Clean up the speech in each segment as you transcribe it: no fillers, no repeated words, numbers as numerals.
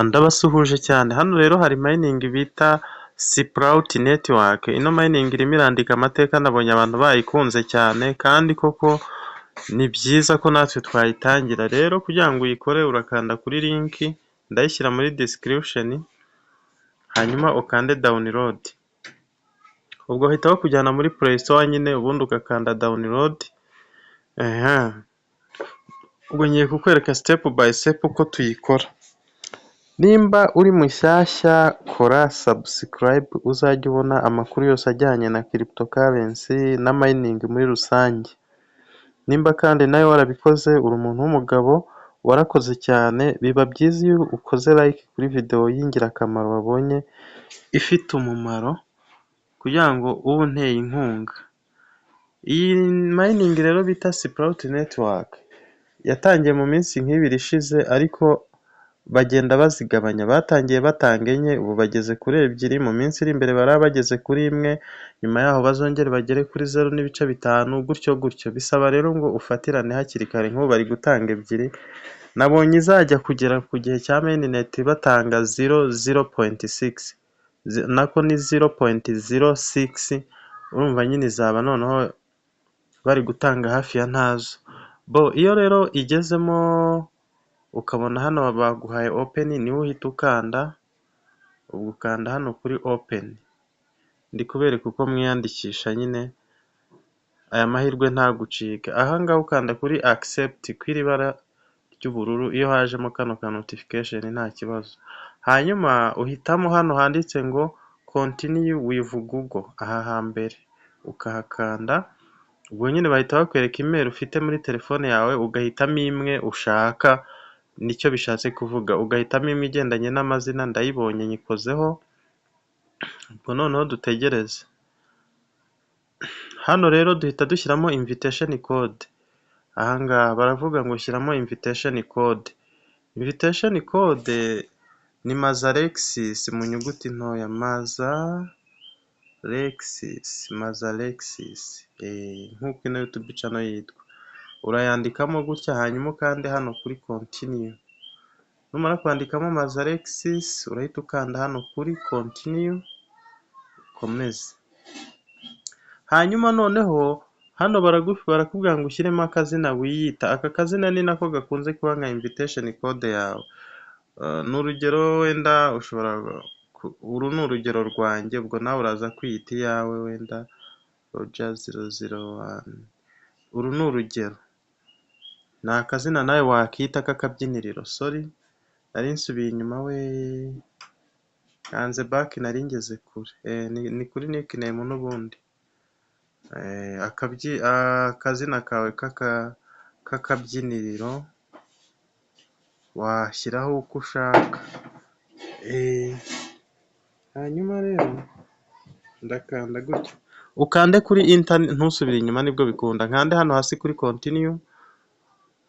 Ndabasuhuje cyane, hano rero hari mining bita Sprout Network, ino mining irimo irandika amateka, nabonye abantu bayikunze cyane kandi koko ni byiza ko natwe twayitangira. Rero kugira ngo uyikore urakanda kuri link, ndayishyira muri description, hanyuma ukande download, ubwo bahita bakujyana muri Play Store nyine, ubundi ugakanda download. Ubwo ngiye kukwereka step by step uko tuyikora. Nimba uri mushyashya kora subscribe uzajya ubona amakuru yose ajyanye na cryptocurrency na mining muri rusange. Nimba kandi nawe warabikoze uri umuntu w'umugabo warakoze cyane, biba byiza iyo ukoze like kuri video y'ingirakamaro wabonye ifite umumaro kugira ngo ube unteye inkunga. Iyi mining rero bita Sprout Network yatangiye mu minsi nk'ibiri ishize, ariko bagenda bazigabanya. Batangiye batanga enye, ubu bageze kuri ebyiri, mu minsi iri imbere baraba bageze kuri imwe, nyuma yaho bazongere bagere kuri 0.5 gutyo gutyo. Bisaba rero ngo ufatirane hakiri kare, nk'ubu bari gutanga ebyiri, nabonye izajya kugera ku gihe cya mainnet batanga 0.6 nako ni 0.06, urumva nyine izaba noneho bari gutanga hafi ya ntazo. Iyo rero igezemo ukabona hano baguhaye open, niwe uhita ukanda, ubwo ukanda hano kuri open. Ndi kubereka uko mwiyandikisha nyine, aya mahirwe ntagucika. Ahangaha ukanda kuri accept kw'iri bara ry'ubururu, iyo hajemo kano ka notification nta kibazo. Hanyuma uhitamo hano handitse ngo continue with Google, aha hambere ukahakanda, ubwo nyine bahita bakwereka email ufite muri telefone yawe, ugahitamo imwe ushaka, nicyo bishatse kuvuga, ugahitamo imwe igendanye n'amazina. Ndayibonye nyikozeho, ubwo noneho dutegereze. Hano rero duhita dushyiramo invitation code. Ahangaha baravuga ngo shyiramo invitation code. Invitation code ni Mazalexis mu nyuguti ntoya, Mazalexis, nk'uko ino YouTube channel yitwa. Urayandikamo gutya, hanyuma ukande hano kuri continue. Numara kwandikamo Mazalexis, urahita ukanda hano kuri continue, ukomeze. Hanyuma noneho hano barakubwira ngo ushyiremo akazina wiyita. Aka kazina ni nako gakunze kuba nka invitation code yawe. N'urugero wenda ushobora, uru ni urugero rwanjye, ubwo nawe uraza kwiyita iyawe, wenda Roger 001. Uru ni urugero, ni akazina nawe wakita k'akabyiniriro. Sorry, nari nsubiye inyuma hanze back, nari ngeze kure. Ni kuri nickname n'ubundi. Akazina kawe k'akabyiniriro washyiraho uko ushaka. Hanyuma rero ndakanda gutyo, ukande kuri enter, ntusubire inyuma nibwo bikunda. Nkande hano hasi kuri continue,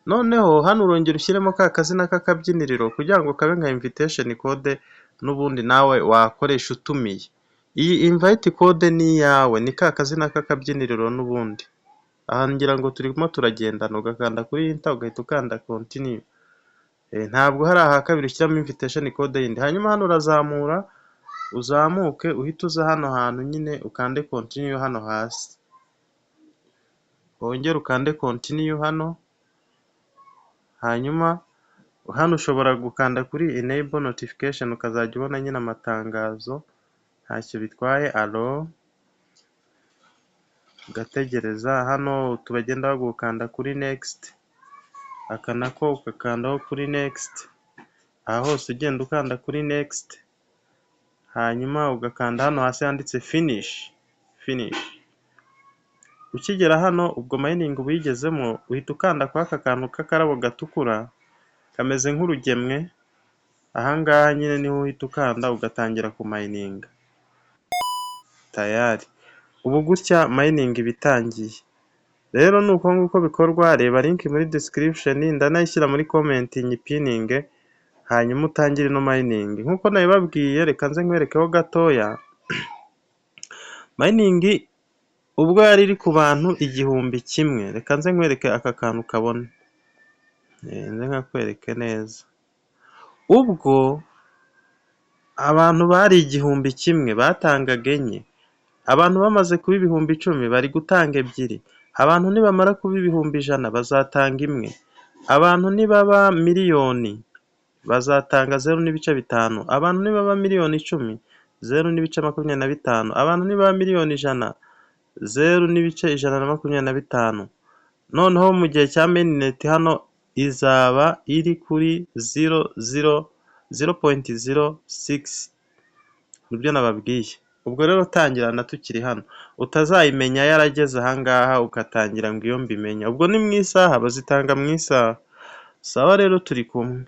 noneho hano urongera ushyiremo ka kazina k'akabyiniriro kugira ngo kabe nka invitation code n'ubundi nawe wakoresha utumiye. Iyi invite code ni iyawe, ni ka kazina k'akabyiniriro n'ubundi. Aha ngira ngo turimo turagendana, ugakanda kuri enter, ugahita ukanda continue. Ntabwo hari aha kabiri ushyiramo invitation code yindi. Hanyuma hano urazamura, uzamuke uhita uza hano hantu nyine ukande continue hano hasi, wongere ukande continue hano. Hanyuma hano ushobora gukanda kuri enable notification, ukazajya ubona nyine amatangazo, ntacyo bitwaye. Ugategereza. Hano tubagenda bagukanda kuri next, aka nako ugakandaho kuri next. Aha hose ugenda ukanda kuri next, hanyuma ugakanda hano hasi handitse finish. Ukigera hano, ubwo mining ubuyigezemo, uhita ukanda kwa aka kantu k'akarabo gatukura kameze nk'urugemwe. Ahangaha nyine niho uhita ukanda, ugatangira ku mining. Tayari, ubu gutya mining bitangiye. Rero nuko nguko bikorwa. Reba link muri description, ndanayishyira muri comment nyipininge, hanyuma utangire no mining. Nkuko nabibabwiye, reka nze nkwerekeho gatoya. Mining ubwo yari iri ku bantu 1,000, reka nze nkwereke aka kantu kabona. Nze nkakwereke neza. ubwo abantu bari 1,000 batangaga enye, abantu bamaze kuba 10,000 bari gutanga ebyiri, abantu nibamara kuba 100,000 bazatanga imwe, abantu nibaba miliyoni bazatanga 0,5, abantu nibaba miliyoni 10 0,25, abantu nibaba miliyoni 100 0,125. Noneho mu gihe cya mainnet hano izaba iri kuri 0.06. nibyo nababwiye. Ubwo rero tangirana tukiri hano, utazayimenya yarageze ahangaha ugatangira ngo iyo mbimenya, ubwo ni mu isaha, bazitanga mu isaha. Sawa rero turi kumwe.